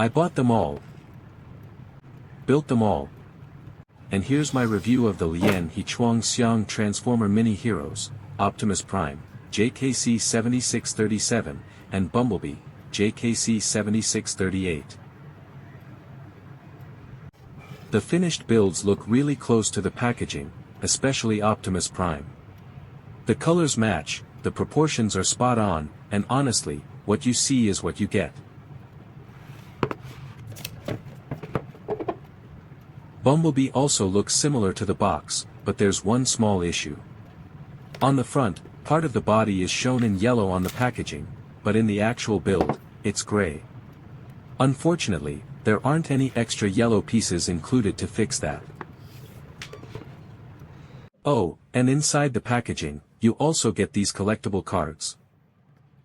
I bought them all. Built them all. And here's my review of the Lian He Chuang Xiang Transformer Mini Heroes, Optimus Prime, JKC 7637, and Bumblebee, JKC 7638. The finished builds look really close to the packaging, especially Optimus Prime. The colors match, the proportions are spot on, and honestly, what you see is what you get. Bumblebee also looks similar to the box, but there's one small issue. On the front, part of the body is shown in yellow on the packaging, but in the actual build, it's gray. Unfortunately, there aren't any extra yellow pieces included to fix that. Oh, and inside the packaging, you also get these collectible cards.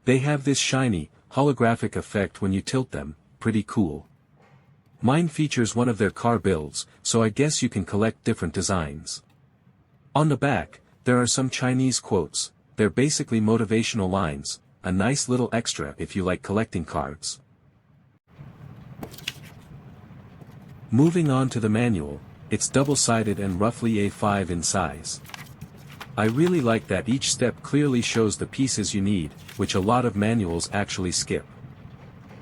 They have this shiny, holographic effect when you tilt them, pretty cool. Mine features one of their car builds, so I guess you can collect different designs. On the back, there are some Chinese quotes. They're basically motivational lines, a nice little extra if you like collecting cards. Moving on to the manual, it's double-sided and roughly A5 in size. I really like that each step clearly shows the pieces you need, which a lot of manuals actually skip.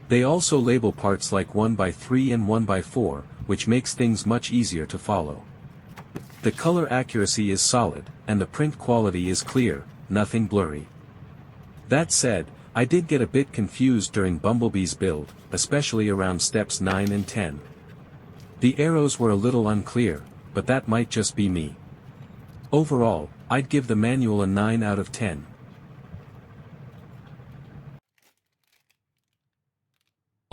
They also label parts like 1x3 and 1x4, which makes things much easier to follow. The color accuracy is solid, and the print quality is clear, nothing blurry. That said, I did get a bit confused during Bumblebee's build, especially around steps 9 and 10. The arrows were a little unclear, but that might just be me. Overall, I'd give the manual a 9 out of 10.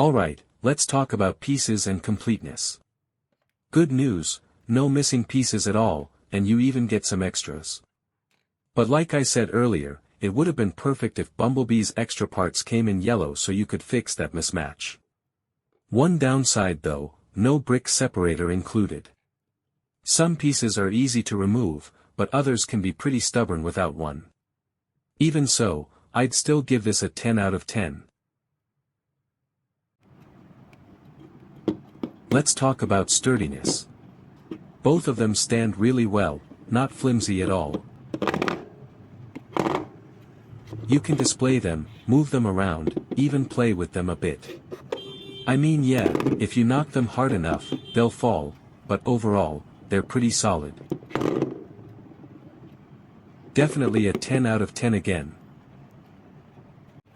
Alright, let's talk about pieces and completeness. Good news, no missing pieces at all, and you even get some extras. But like I said earlier, it would have been perfect if Bumblebee's extra parts came in yellow so you could fix that mismatch. One downside though, no brick separator included. Some pieces are easy to remove, but others can be pretty stubborn without one. Even so, I'd still give this a 10 out of 10. Let's talk about sturdiness. Both of them stand really well, not flimsy at all. You can display them, move them around, even play with them a bit. I mean yeah, if you knock them hard enough, they'll fall, but overall, they're pretty solid. Definitely a 10 out of 10 again.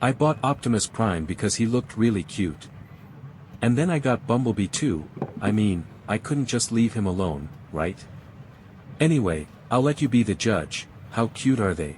I bought Optimus Prime because he looked really cute. And then I got Bumblebee too. I mean, I couldn't just leave him alone, right? Anyway, I'll let you be the judge. How cute are they?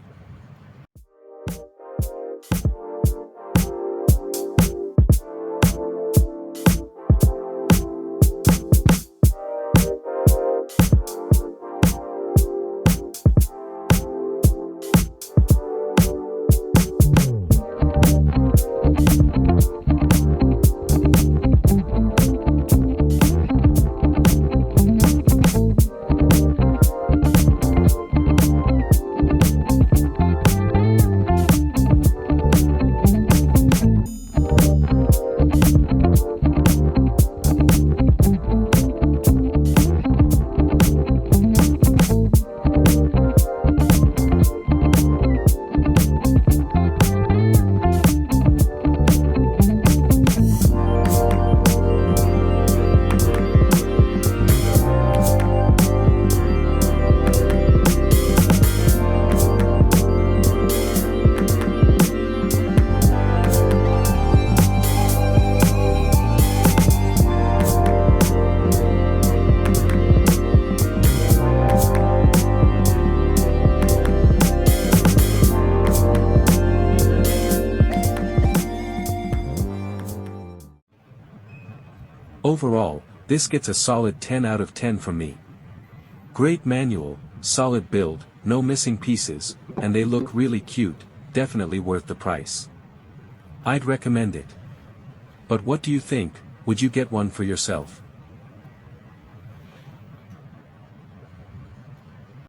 Overall, this gets a solid 10 out of 10 from me. Great manual, solid build, no missing pieces, and they look really cute, definitely worth the price. I'd recommend it. But what do you think? Would you get one for yourself?